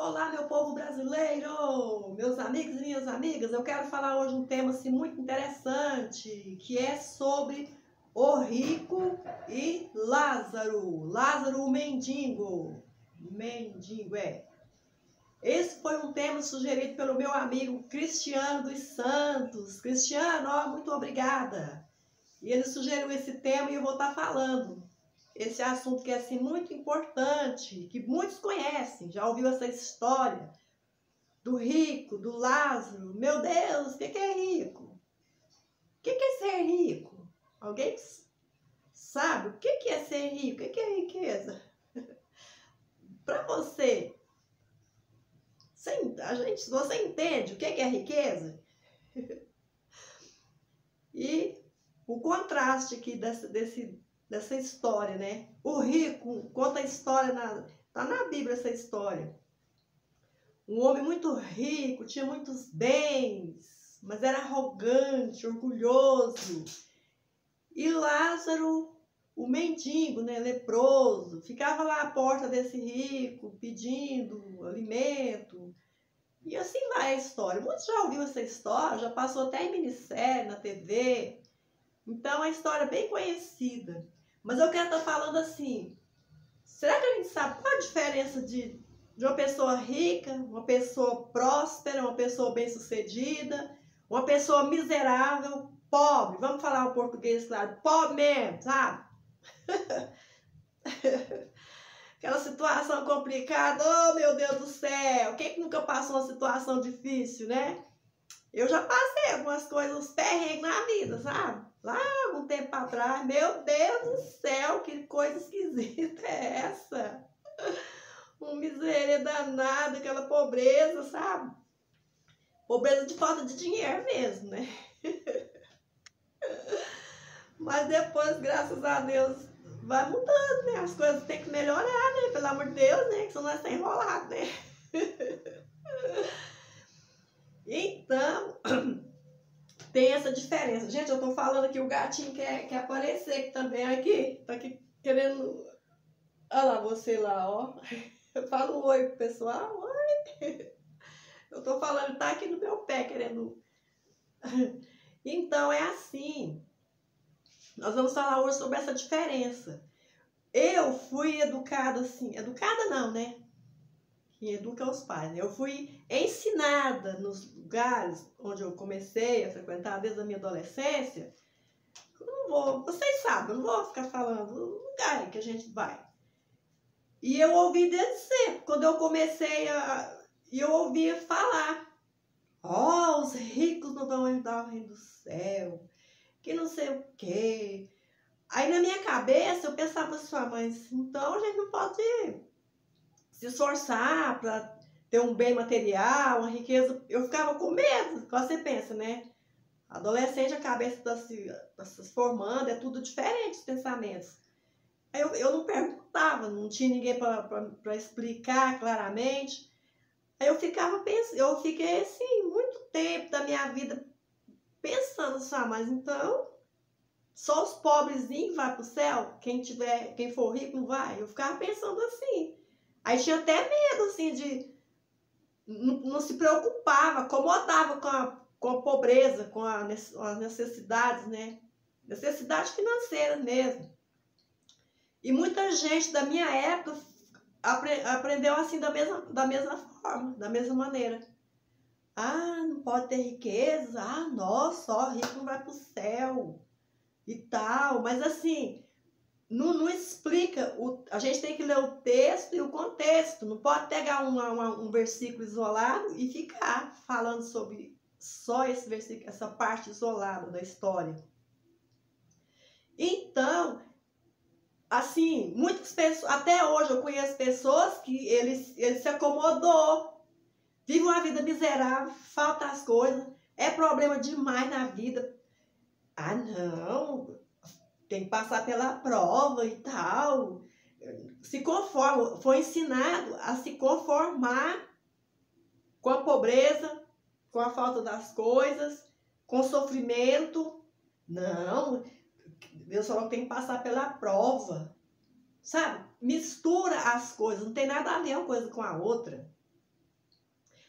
Olá, meu povo brasileiro, meus amigos e minhas amigas. Eu quero falar hoje um tema assim, muito interessante, que é sobre o rico e Lázaro. Lázaro, o mendigo. Mendigo, é. Esse foi um tema sugerido pelo meu amigo Cristiano dos Santos. Cristiano, ó, muito obrigada. E ele sugeriu esse tema e eu vou estar falando. Esse assunto que é assim, muito importante, que muitos conhecem, já ouviu essa história do rico, do Lázaro. Meu Deus, o que é rico? O que é ser rico? Alguém sabe o que é ser rico? O que é riqueza? Para você, você entende o que é riqueza? E o contraste aqui dessa história, né? O rico conta a história, tá na Bíblia essa história. Um homem muito rico, tinha muitos bens, mas era arrogante, orgulhoso. E Lázaro, o mendigo, né, leproso, ficava lá à porta desse rico, pedindo alimento. E assim vai a história. Muitos já ouviram essa história, já passou até em minissérie, na TV. Então, é uma história bem conhecida. Mas eu quero estar falando assim, será que a gente sabe qual a diferença de uma pessoa rica, uma pessoa próspera, uma pessoa bem-sucedida, uma pessoa miserável, pobre? Vamos falar o português, claro, pobre mesmo, sabe? Aquela situação complicada, oh meu Deus do céu, quem que nunca passou uma situação difícil, né? Eu já passei algumas coisas, uns perrengues na vida, sabe? Lá um tempo atrás, meu Deus do céu, que coisa esquisita é essa? Uma miséria danada, aquela pobreza, sabe? Pobreza de falta de dinheiro mesmo, né? Mas depois, graças a Deus, vai mudando, né? As coisas têm que melhorar, né? Pelo amor de Deus, né? Que senão nós estamos enrolados, né? Então, tem essa diferença. Gente, eu tô falando que o gatinho quer aparecer que também aqui. Tá aqui querendo... Olha lá, você lá, ó. Fala um oi pro pessoal. Oi. Eu tô falando, tá aqui no meu pé querendo... Então, é assim. Nós vamos falar hoje sobre essa diferença. Eu fui educada assim... Educada não, né? Quem educa os pais, né? Eu fui ensinada nos lugares onde eu comecei a frequentar desde a minha adolescência. Eu não vou, vocês sabem, eu não vou ficar falando o lugar que a gente vai. E eu ouvi desde sempre, quando eu comecei e eu ouvia falar, ó, os ricos não vão herdar o reino do céu, que não sei o quê. Aí na minha cabeça eu pensava assim, mas então a gente não pode se esforçar para ter um bem material, uma riqueza. Eu ficava com medo, você pensa, né? Adolescente, a cabeça está se formando, é tudo diferente os pensamentos. Aí eu não perguntava, não tinha ninguém para explicar claramente. Aí eu ficava pensando, eu fiquei assim, muito tempo da minha vida pensando assim, mas então só os pobrezinhos vão para o céu? Quem for rico não vai? Eu ficava pensando assim. Aí tinha até medo, assim, de... Não se preocupava, acomodava com a pobreza, com as necessidades, né? Necessidades financeiras mesmo. E muita gente da minha época aprendeu assim da mesma forma, da mesma maneira. Ah, não pode ter riqueza. Ah, nossa, só rico não vai pro céu. E tal. Mas assim... Não explica, a gente tem que ler o texto e o contexto, não pode pegar um versículo isolado e ficar falando sobre só esse versículo, essa parte isolada da história. Então, assim, muitas pessoas, até hoje eu conheço pessoas que ele se acomodou, vive uma vida miserável, falta as coisas, é problema demais na vida. Ah, não... Tem que passar pela prova e tal. Se conforma, foi ensinado a se conformar com a pobreza, com a falta das coisas, com o sofrimento. Não, Deus falou que tem que passar pela prova. Sabe? Mistura as coisas, não tem nada a ver uma coisa com a outra.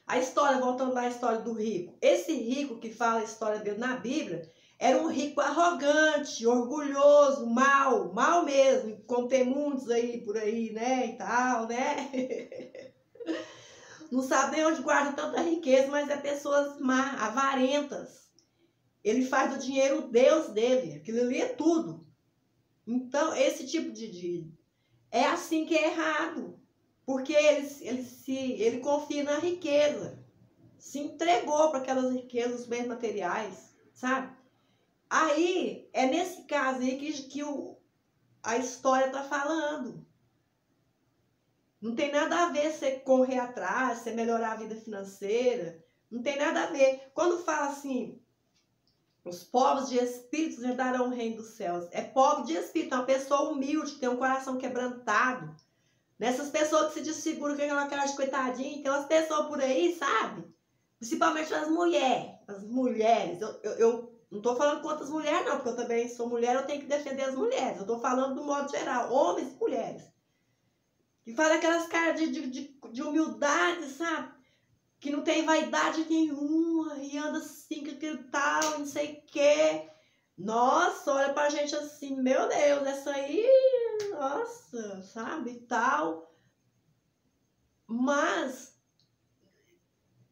A história, voltando lá à história do rico. Esse rico que fala a história dele na Bíblia, era um rico arrogante, orgulhoso, mal mesmo, como tem muitos aí por aí, né, e tal, né? Não sabe nem onde guarda tanta riqueza, mas é pessoas má, avarentas. Ele faz do dinheiro o Deus dele, aquilo ali é tudo. Então, esse tipo de é assim que é errado, porque ele confia na riqueza, se entregou para aquelas riquezas, os bens materiais, sabe? Aí, é nesse caso aí que a história está falando. Não tem nada a ver você correr atrás, você melhorar a vida financeira. Não tem nada a ver. Quando fala assim, os pobres de espíritos herdarão o reino dos céus. É pobre de espírito, é uma pessoa humilde, que tem um coração quebrantado. Nessas pessoas que se desfiguram com aquela cara de coitadinha, tem umas pessoas por aí, sabe? Principalmente as mulheres. As mulheres. Eu não estou falando contra as mulheres, não, porque eu também sou mulher, eu tenho que defender as mulheres. Eu estou falando do modo geral, homens e mulheres. Que faz aquelas caras de humildade, sabe? Que não tem vaidade nenhuma e anda assim, com aquilo tal, não sei o quê. Nossa, olha pra gente assim, meu Deus, essa aí, nossa, sabe, tal. Mas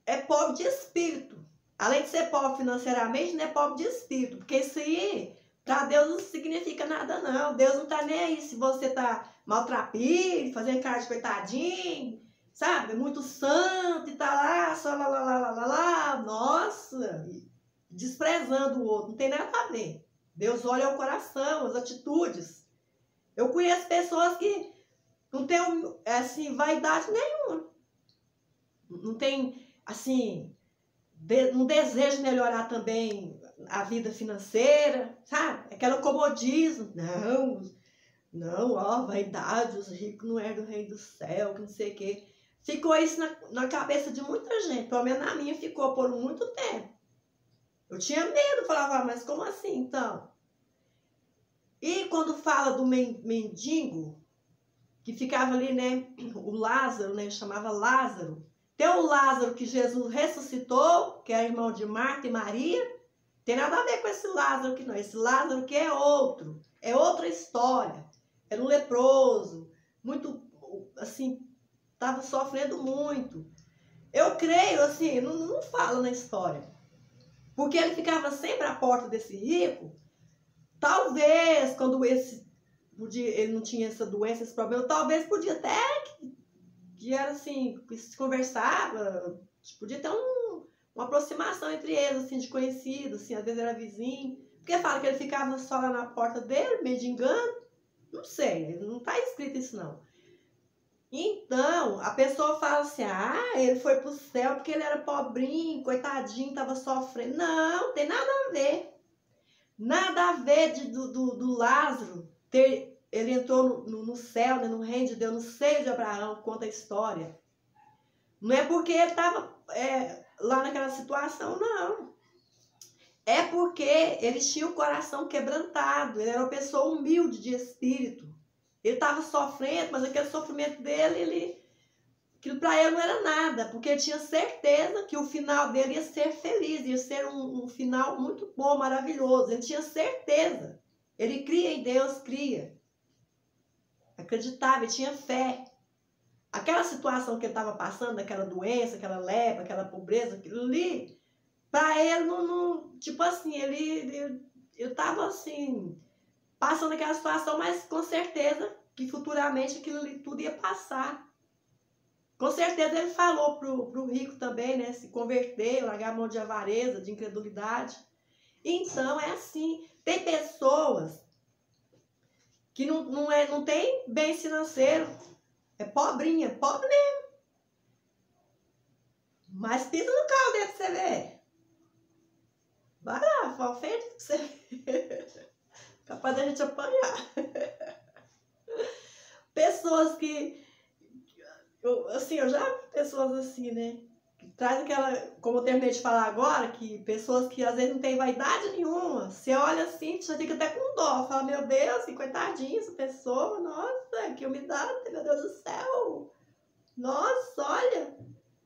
é pobre de espírito. Além de ser pobre financeiramente, não é pobre de espírito. Porque isso aí, pra Deus não significa nada, não. Deus não tá nem aí se você tá maltrapilho, fazendo cara de coitadinho, sabe? Muito santo e tá lá, só lá. Nossa, desprezando o outro. Não tem nada a ver. Deus olha o coração, as atitudes. Eu conheço pessoas que não tem, assim, vaidade nenhuma. Não tem, assim, um desejo de melhorar também a vida financeira, sabe? Aquele comodismo. Não, ó, vaidade, os ricos não eram do reino do céu, que não sei o quê. Ficou isso na cabeça de muita gente, pelo menos na minha ficou por muito tempo. Eu tinha medo, falava, mas como assim então? E quando fala do mendigo, que ficava ali, né, o Lázaro, né, chamava Lázaro. Tem o Lázaro que Jesus ressuscitou, que é irmão de Marta e Maria. Tem nada a ver com esse Lázaro que não. Esse Lázaro que é outro. É outra história. Era um leproso. Muito, assim, estava sofrendo muito. Eu creio, assim, não fala na história. Porque ele ficava sempre à porta desse rico. Talvez, quando ele não tinha essa doença, esse problema, talvez podia até que era assim, que se conversava, podia ter uma aproximação entre eles, assim, de conhecido, assim, às vezes era vizinho. Porque fala que ele ficava só lá na porta dele, mendigando. Não sei, não está escrito isso não. Então, a pessoa fala assim, ele foi pro céu porque ele era pobrinho, coitadinho, estava sofrendo. Não, tem nada a ver. Nada a ver do Lázaro ele entrou no céu, né, no reino de Deus, no seio de Abraão, conta a história. Não é porque ele estava lá naquela situação, não. É porque ele tinha o coração quebrantado, ele era uma pessoa humilde de espírito. Ele estava sofrendo, mas aquele sofrimento dele, aquilo para ele não era nada, porque ele tinha certeza que o final dele ia ser feliz, ia ser um final muito bom, maravilhoso. Ele tinha certeza. Ele cria em Deus, cria. Acreditava, ele tinha fé. Aquela situação que ele estava passando, aquela doença, aquela lepra, aquela pobreza, aquilo ali, para ele não, tipo assim, ele estava assim, passando aquela situação, mas com certeza que futuramente aquilo ali tudo ia passar. Com certeza ele falou pro rico também, né, se converter, largar a mão de avareza, de incredulidade. Então é assim, tem pessoas que não tem bem financeiro, é pobrinha, pobre mesmo. Mas pisa no carro dele pra você ver. Vai lá, fala feio pra você ver. Capaz da gente apanhar. Pessoas que... eu já vi pessoas assim, né? Que traz aquela... Como eu terminei de falar agora, que pessoas que às vezes não tem vaidade nenhuma. Você olha assim, você fica até com dó. Fala, meu Deus, que coitadinha essa pessoa. Nossa, que humildade, meu Deus do céu. Nossa, olha.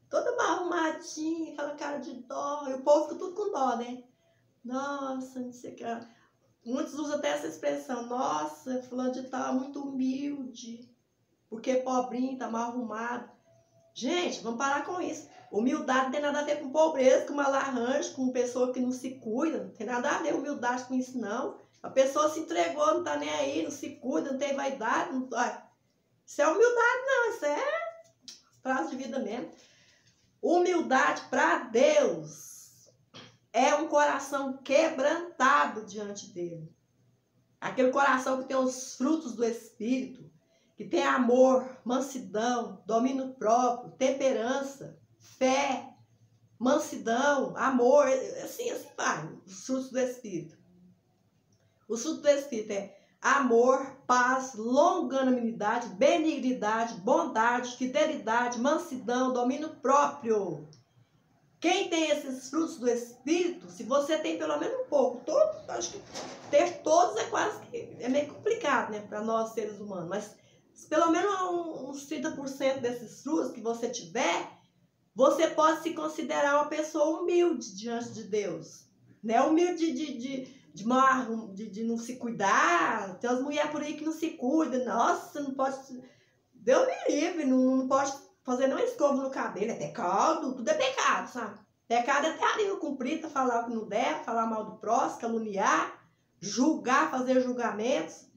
Toda mal arrumada. coitadinho, aquela cara de dó. E o povo fica tudo com dó, né? Nossa, não sei o que. Muitos usam até essa expressão. Nossa, fulano de tal é muito humilde. Porque pobrinho, tá mal arrumado. Gente, vamos parar com isso. Humildade não tem nada a ver com pobreza, com malarranjo, com pessoa que não se cuida. Não tem nada a ver humildade com isso, não. A pessoa se entregou, não tá nem aí, não se cuida, não tem vaidade. Não... Isso é humildade, não. Isso é prazo de vida mesmo. Humildade para Deus é um coração quebrantado diante dele. Aquele coração que tem os frutos do Espírito, que tem amor, mansidão, domínio próprio, temperança, fé, mansidão, amor, assim vai, os frutos do Espírito. Os frutos do Espírito é amor, paz, longanimidade, benignidade, bondade, fidelidade, mansidão, domínio próprio. Quem tem esses frutos do Espírito, se você tem pelo menos um pouco, todos, acho que ter todos é quase que, é meio complicado, né, para nós seres humanos, mas se pelo menos uns 30% desses frutos que você tiver, você pode se considerar uma pessoa humilde diante de Deus. Não é humilde de não se cuidar. Tem umas mulheres por aí que não se cuidam. Nossa, não pode... Deus me livre, não pode fazer nem escova no cabelo. É pecado, tudo é pecado, sabe? Pecado é ter a língua comprida, falar o que não deve, falar mal do próximo, caluniar, julgar, fazer julgamentos.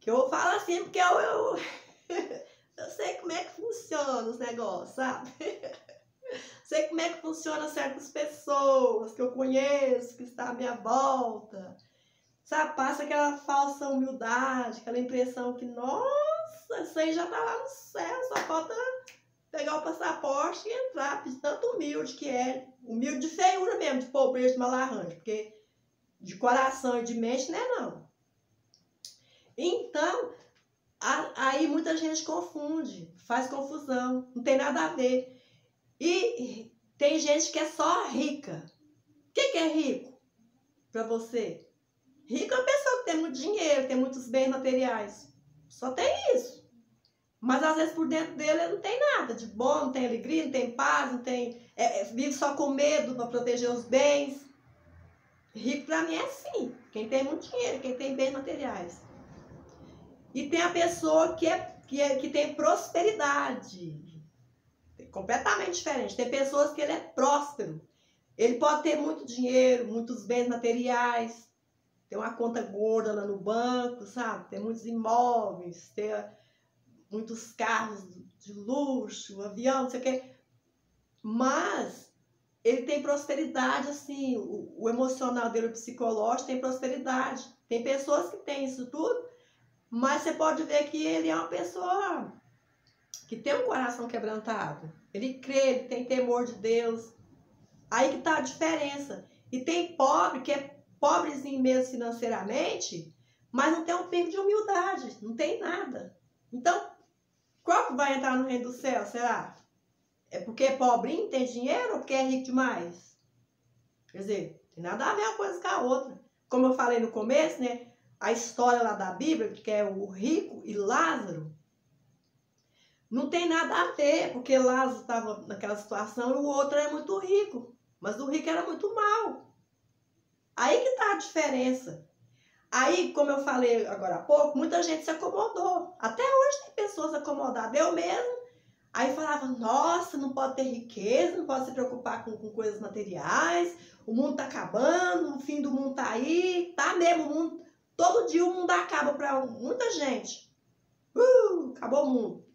Que eu falo assim, porque eu sei como é que funciona os negócios, sabe? Sei como é que funciona certas pessoas que eu conheço, que está à minha volta. Sabe, passa aquela falsa humildade, aquela impressão que, nossa, isso aí já tá lá no céu, só falta pegar o passaporte e entrar, de tanto humilde que é. Humilde de feiura mesmo, de pobreza, de malarranjo, porque de coração e de mente não é não. Então, aí muita gente confunde, faz confusão, não tem nada a ver. E tem gente que é só rica. O que é rico para você? Rico é uma pessoa que tem muito dinheiro, tem muitos bens materiais. Só tem isso. Mas às vezes por dentro dele não tem nada de bom, não tem alegria, não tem paz, não tem, vive só com medo para proteger os bens. Rico para mim é assim. Quem tem muito dinheiro, quem tem bens materiais. E tem a pessoa que tem prosperidade. Completamente diferente. Tem pessoas que ele é próspero. Ele pode ter muito dinheiro, muitos bens materiais, tem uma conta gorda lá no banco, sabe? Tem muitos imóveis, tem muitos carros de luxo, avião, não sei o quê. Mas ele tem prosperidade, assim, o emocional dele, o psicológico tem prosperidade. Tem pessoas que têm isso tudo, mas você pode ver que ele é uma pessoa que tem um coração quebrantado. Ele crê, ele tem temor de Deus. Aí que tá a diferença. E tem pobre que é pobrezinho mesmo financeiramente, mas não tem um pingo de humildade, não tem nada. Então, qual que vai entrar no reino do céu, será? É porque é pobrinho, tem dinheiro, ou porque é rico demais? Quer dizer, tem nada a ver uma coisa com a outra. Como eu falei no começo, né? A história lá da Bíblia, que é o rico e Lázaro, não tem nada a ver, porque Lázaro estava naquela situação e o outro era muito rico. Mas o rico era muito mau. Aí que está a diferença. Aí, como eu falei agora há pouco, muita gente se acomodou. Até hoje tem pessoas acomodadas. Eu mesmo. Aí falava, nossa, não pode ter riqueza, não pode se preocupar com coisas materiais. O mundo está acabando, o fim do mundo está aí. Tá mesmo, o mundo, todo dia o mundo acaba para muita gente. Acabou o mundo.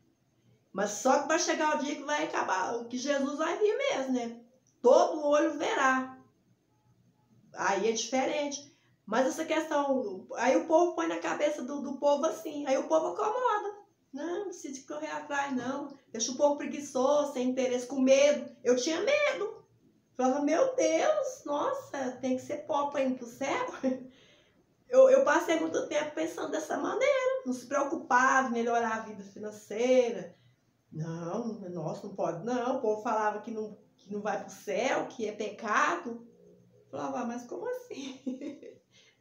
Mas só que vai chegar o dia que vai acabar, que Jesus vai vir mesmo, né? Todo olho verá. Aí é diferente. Mas essa questão, aí o povo põe na cabeça do povo assim, aí o povo acomoda. Não precisa correr atrás, não. Deixa o povo preguiçoso, sem interesse, com medo. Eu tinha medo. Falava, meu Deus, nossa, tem que ser pobre para ir pro céu. Eu passei muito tempo pensando dessa maneira. Não se preocupava em melhorar a vida financeira. Não, nossa, não pode. Não, o povo falava que não vai pro céu, que é pecado. Eu falava, mas como assim?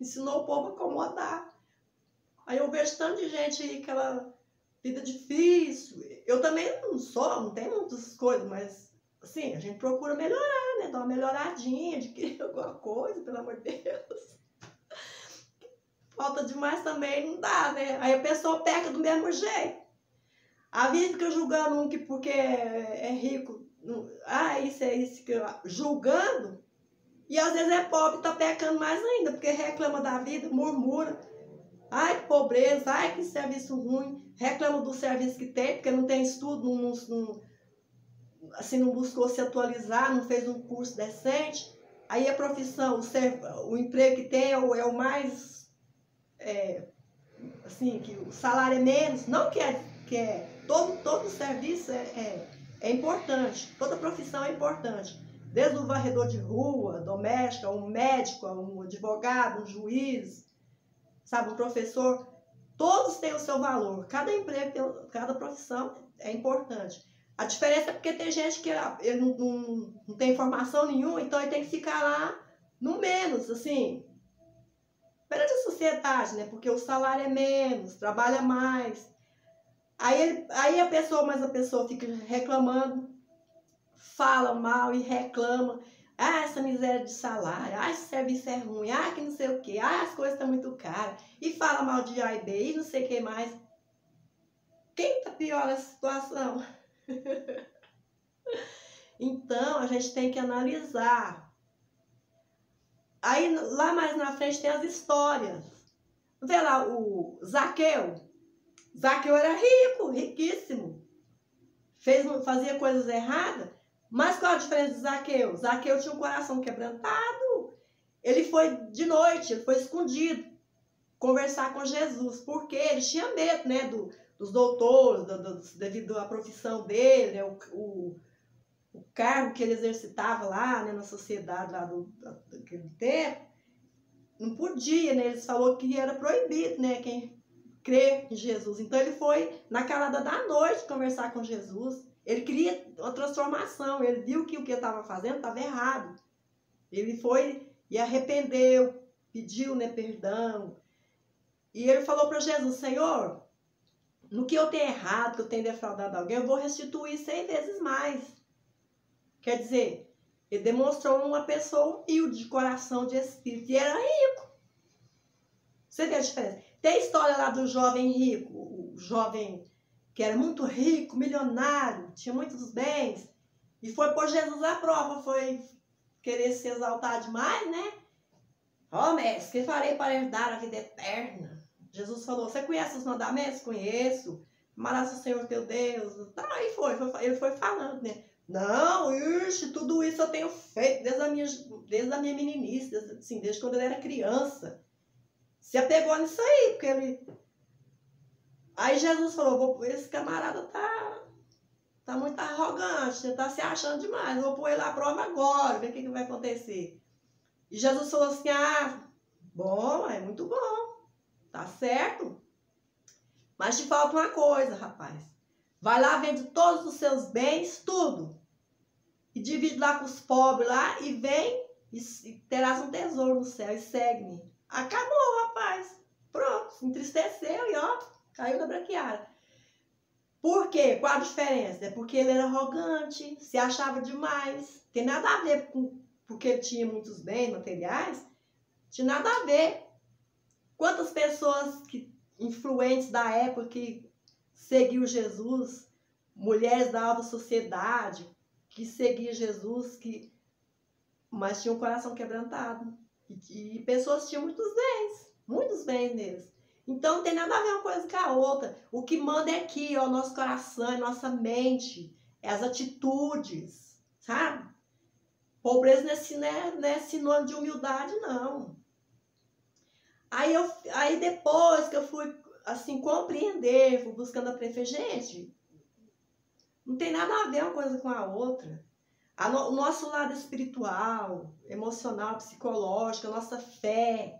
Ensinou o povo a acomodar. Aí eu vejo tanto de gente aí, aquela vida difícil. Eu também não tenho muitas coisas, mas assim, a gente procura melhorar, né? Dar uma melhoradinha, adquirir alguma coisa, pelo amor de Deus. Falta demais também, não dá, né? Aí a pessoa peca do mesmo jeito. A vida fica julgando um que porque é rico, isso é isso, que julgando, e às vezes é pobre e tá pecando mais ainda, porque reclama da vida, murmura. Ai, que pobreza, ai, que serviço ruim. Reclama do serviço que tem, porque não tem estudo, assim, não buscou se atualizar, não fez um curso decente. Aí a profissão, o emprego que tem é o mais, assim, que o salário é menos. Não que todo serviço é importante, toda profissão é importante. Desde o varredor de rua, doméstica, um médico, um advogado, um juiz, sabe, um professor, todos têm o seu valor. Cada emprego, cada profissão é importante. A diferença é porque tem gente que ele não tem formação nenhuma, então ele tem que ficar lá no menos, assim, perante a sociedade, né? Porque o salário é menos, trabalha mais. Aí a pessoa fica reclamando, fala mal e reclama. Ah, essa miséria de salário, ah, esse serviço é ruim, ah, que não sei o quê, ah, as coisas estão muito caras. E fala mal de A e B e não sei o que mais. Quem tá pior nessa situação? Então, a gente tem que analisar. Aí, lá mais na frente, tem as histórias. Vê lá, o Zaqueu. Zaqueu era rico, riquíssimo. Fazia coisas erradas. Mas qual a diferença de Zaqueu? Zaqueu tinha um coração quebrantado. Ele foi de noite, ele foi escondido conversar com Jesus. Porque ele tinha medo, né, dos doutores, devido à profissão dele, né, o cargo que ele exercitava lá, né, na sociedade lá daquele tempo. Não podia, né? Eles falaram que era proibido, né, quem crê em Jesus. Então ele foi na calada da noite conversar com Jesus. Ele queria uma transformação. Ele viu que o que ele estava fazendo estava errado. Ele foi e arrependeu, pediu, né, perdão. E ele falou para Jesus: Senhor, no que eu tenho errado, que eu tenho defraudado alguém, eu vou restituir 100 vezes mais. Quer dizer, ele demonstrou uma pessoa humilde de coração, de espírito, e era rico. Você vê a diferença? Tem a história lá do jovem rico, o jovem que era muito rico, milionário, tinha muitos bens, e foi por Jesus à prova, foi querer se exaltar demais, né? Ó, mestre, que farei para herdar a vida eterna? Jesus falou: você conhece os mandamentos? Conheço. Amarás o Senhor teu Deus. Tá, aí ele foi falando, né? Não, tudo isso eu tenho feito desde a minha meninice, desde quando eu era criança. Se apegou nisso aí, porque ele... Aí Jesus falou: esse camarada tá muito arrogante, você tá se achando demais, vou pôr ele à prova agora, ver o que vai acontecer. E Jesus falou assim: bom, é muito bom, tá certo, mas te falta uma coisa, rapaz. Vai lá, vende todos os seus bens, tudo, e divide lá com os pobres lá, e vem e terás um tesouro no céu, e segue-me. Acabou, rapaz. Pronto, se entristeceu e ó, caiu na braquiária. Por quê? Qual a diferença? É porque ele era arrogante, se achava demais. Tem nada a ver com porque ele tinha muitos bens materiais. Tinha nada a ver. Quantas pessoas influentes da época que seguiam Jesus, mulheres da alta sociedade, que seguiam Jesus, mas tinham o coração quebrantado. E pessoas tinham muitos bens neles. Então não tem nada a ver uma coisa com a outra. O que manda é aqui, ó, nosso coração, é nossa mente, é as atitudes, sabe? Pobreza não é sinônimo de humildade, não. Aí depois que eu fui, assim, compreender, fui buscando aprender, gente, não tem nada a ver uma coisa com a outra. O nosso lado espiritual, emocional, psicológico, a nossa fé.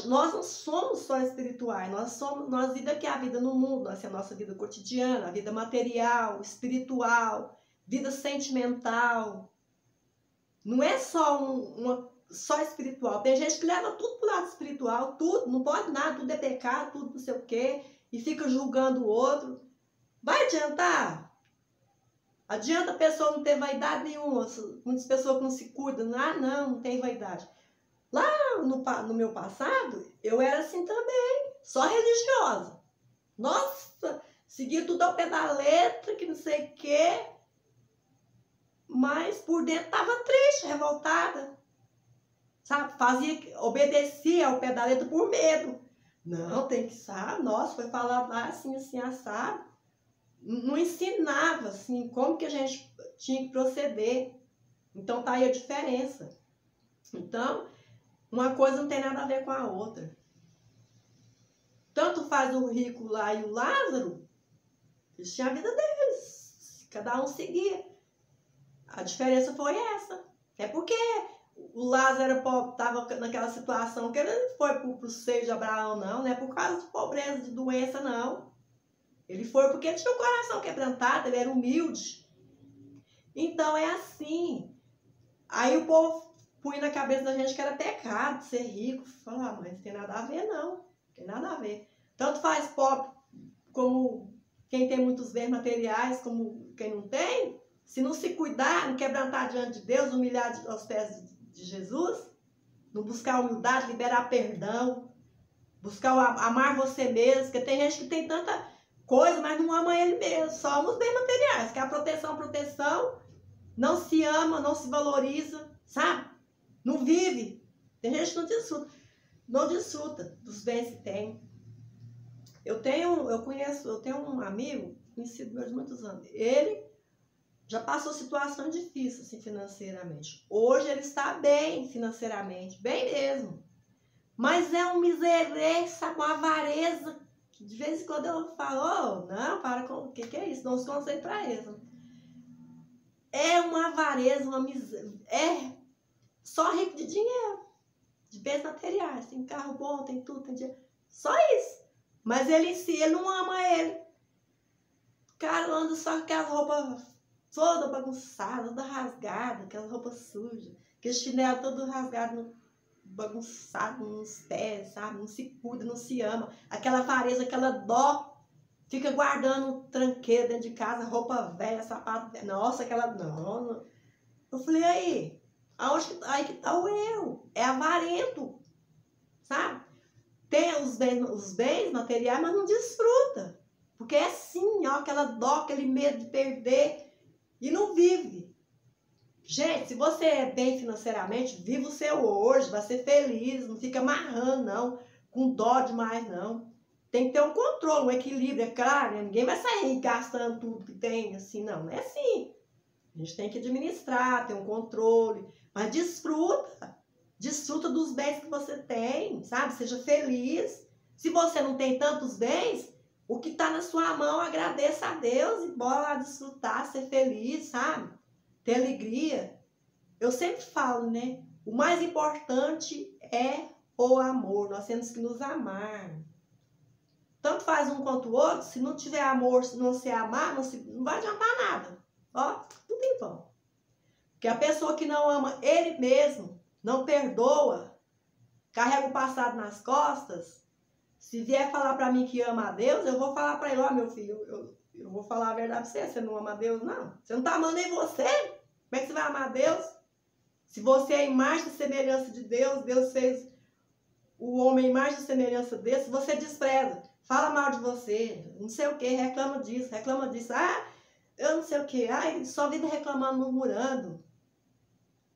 Nós não somos só espirituais, nós vivemos aqui a vida no mundo, nós temos a nossa vida cotidiana, a vida material, espiritual, vida sentimental. Não é só só espiritual. Tem gente que leva tudo pro lado espiritual, tudo, não pode nada, tudo é pecado, tudo não sei o quê, e fica julgando o outro. Vai adiantar? Adianta a pessoa não ter vaidade nenhuma. Muitas pessoas que não se cuidam, não tem vaidade. Lá no meu passado, eu era assim também, só religiosa. Nossa, seguia tudo ao pé da letra, que não sei o quê. Mas por dentro estava triste, revoltada. Sabe? Obedecia ao pé da letra por medo. Não, tem que saber. Nossa, foi falar lá assim, assado. Não ensinava, assim, como que a gente tinha que proceder. Então, tá aí a diferença. Então, uma coisa não tem nada a ver com a outra. Tanto faz o rico lá e o Lázaro, eles tinham a vida deles. Cada um seguia. A diferença foi essa. É porque o Lázaro estava naquela situação que ele não foi para o seio de Abraão, não é por causa de pobreza, de doença, não. Ele foi porque ele tinha o coração quebrantado, ele era humilde. Então é assim. Aí o povo põe na cabeça da gente que era pecado ser rico. Fala, mas não tem nada a ver, não. Não tem nada a ver. Tanto faz pobre como quem tem muitos bens materiais, como quem não tem. Se não se cuidar, não quebrantar diante de Deus, humilhar aos pés de Jesus, não buscar humildade, liberar perdão, buscar amar você mesmo, porque tem gente que tem tanta coisa, mas não ama ele mesmo, só ama os bens materiais, que é a proteção, não se ama, não se valoriza, sabe? Não vive. Tem gente que não desfruta dos bens que tem. Eu tenho um amigo, conhecido meus muitos anos, ele já passou situações difíceis assim, financeiramente. Hoje ele está bem financeiramente, bem mesmo. Mas é um miserência, uma avareza. Que de vez em quando eu falo, não, para com o que é isso? Não os conselhos para isso. É uma avareza, uma miséria. É só rico de dinheiro, de bens materiais. Tem carro bom, tem tudo, tem dinheiro. Só isso. Mas ele em si, ele não ama ele. O cara anda só com aquelas roupas toda bagunçada, toda rasgada, aquelas roupas sujas, aquele chinelo todo rasgado, bagunçado nos pés, sabe? Não se cuida, não se ama. Aquela avareza, aquela dó, fica guardando tranqueira dentro de casa, roupa velha, sapato velho. Nossa, aquela... Não. Eu falei, aí que tá o erro. É avarento, sabe? Tem os bens materiais, mas não desfruta. Porque é assim, ó, aquela dó, aquele medo de perder. E não vive. Gente, se você é bem financeiramente, viva o seu hoje, vai ser feliz, não fica amarrando, não, com dó demais, não. Tem que ter um controle, um equilíbrio, é claro, né? Ninguém vai sair gastando tudo que tem, assim, não é assim. A gente tem que administrar, ter um controle, mas desfruta dos bens que você tem, sabe? Seja feliz. Se você não tem tantos bens, o que está na sua mão, agradeça a Deus e bora lá desfrutar, ser feliz, sabe? Ter alegria. Eu sempre falo, né? O mais importante é o amor. Nós temos que nos amar. Tanto faz um quanto o outro. Se não tiver amor, se não se amar, não vai adiantar nada. Ó, tudo em vão. Porque a pessoa que não ama ele mesmo, não perdoa, carrega o passado nas costas. Se vier falar para mim que ama a Deus, eu vou falar para ele, ó, meu filho, eu vou falar a verdade para você, você não ama a Deus, não. Você não está amando nem você? Como é que você vai amar a Deus? Se você é a imagem e semelhança de Deus, Deus fez o homem a imagem e semelhança dele, se você despreza, fala mal de você, não sei o que, reclama disso, eu não sei o que, só vive reclamando, murmurando.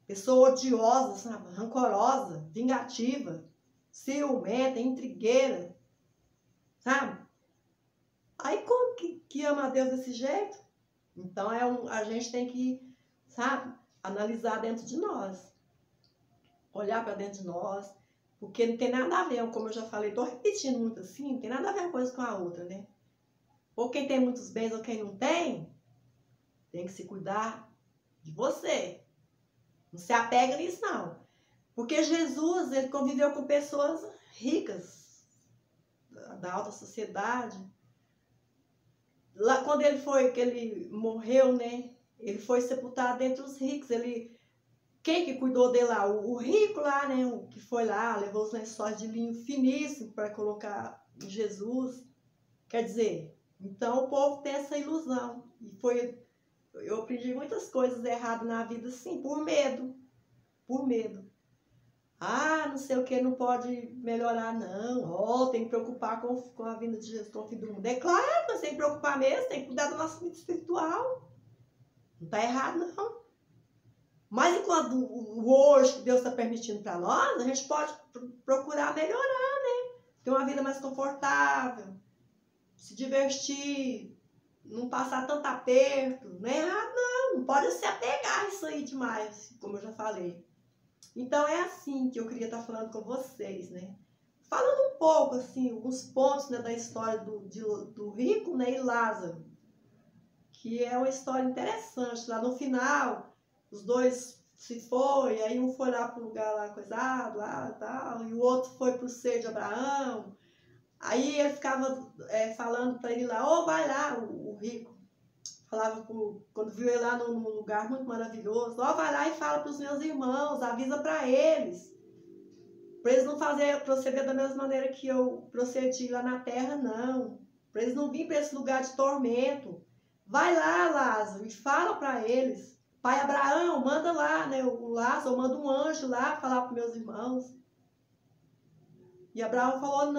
Pessoa odiosa, sabe? Rancorosa, vingativa, ciumenta, intrigueira, sabe? Aí como que ama a Deus desse jeito? Então a gente tem que, sabe, analisar dentro de nós. Olhar para dentro de nós. Porque não tem nada a ver, como eu já falei, estou repetindo muito assim, não tem nada a ver uma coisa com a outra, né? Ou quem tem muitos bens ou quem não tem que se cuidar de você. Não se apega nisso, não. Porque Jesus, ele conviveu com pessoas ricas, da alta sociedade. Lá quando que ele morreu, né? Ele foi sepultado entre os ricos. Quem que cuidou dele lá? O rico lá, né? O que foi lá, levou os lençóis de linho finíssimo para colocar em Jesus. Quer dizer, então o povo tem essa ilusão. E foi eu aprendi muitas coisas erradas na vida, sim, por medo. Por medo. Ah, não sei o que, não pode melhorar, não. Ó, tem que preocupar com a vinda de Jesus, com o fim do mundo. É claro, nós temos que preocupar mesmo, tem que cuidar da nossa vida espiritual. Não tá errado, não. Mas enquanto o hoje que Deus está permitindo para nós, a gente pode procurar melhorar, né? Ter uma vida mais confortável, se divertir, não passar tanto aperto. Não é errado, não. Não pode se apegar a isso aí demais, como eu já falei. Então é assim que eu queria estar falando com vocês, né? Falando um pouco, assim, alguns pontos, né, da história do rico, né, e Lázaro. Que é uma história interessante. Lá no final, os dois se foi, aí um foi lá para o lugar lá coisado, lá tal, e o outro foi para o ser de Abraão. Aí ele ficava falando para ele lá, ô, vai lá, o rico. Falava quando viu ele lá num lugar muito maravilhoso, ó, vai lá e fala para os meus irmãos, avisa para eles eles não proceder da mesma maneira que eu procedi lá na terra, não. Para eles não virem para esse lugar de tormento. Vai lá, Lázaro, e fala para eles. Pai Abraão, manda lá, né? O Lázaro, manda um anjo lá falar para meus irmãos. E Abraão falou,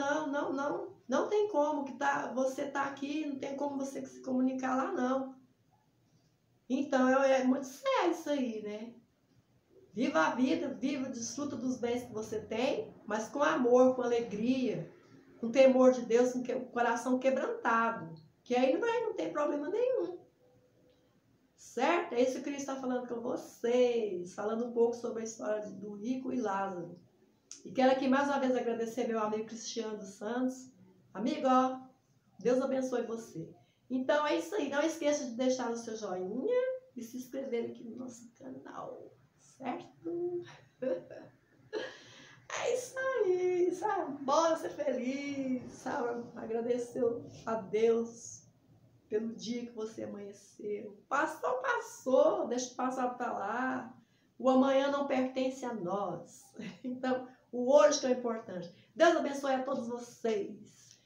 não tem como, você tá aqui, não tem como você se comunicar lá, não. Então, é muito sério isso aí, né? Viva a vida, viva, desfruta dos bens que você tem, mas com amor, com alegria, com temor de Deus, com o coração quebrantado. Que aí não tem problema nenhum. Certo? É isso que eu queria estar falando com vocês, falando um pouco sobre a história do rico e Lázaro. E quero aqui mais uma vez agradecer meu amigo Cristiano dos Santos. Amigo, ó, Deus abençoe você. Então é isso aí. Não esqueça de deixar o seu joinha e se inscrever aqui no nosso canal. Certo? É isso aí, sabe? Bora ser feliz, sabe? Agradecer a Deus pelo dia que você amanheceu. Passou, passou, deixa passar para lá. O amanhã não pertence a nós. Então, o hoje que é importante. Deus abençoe a todos vocês.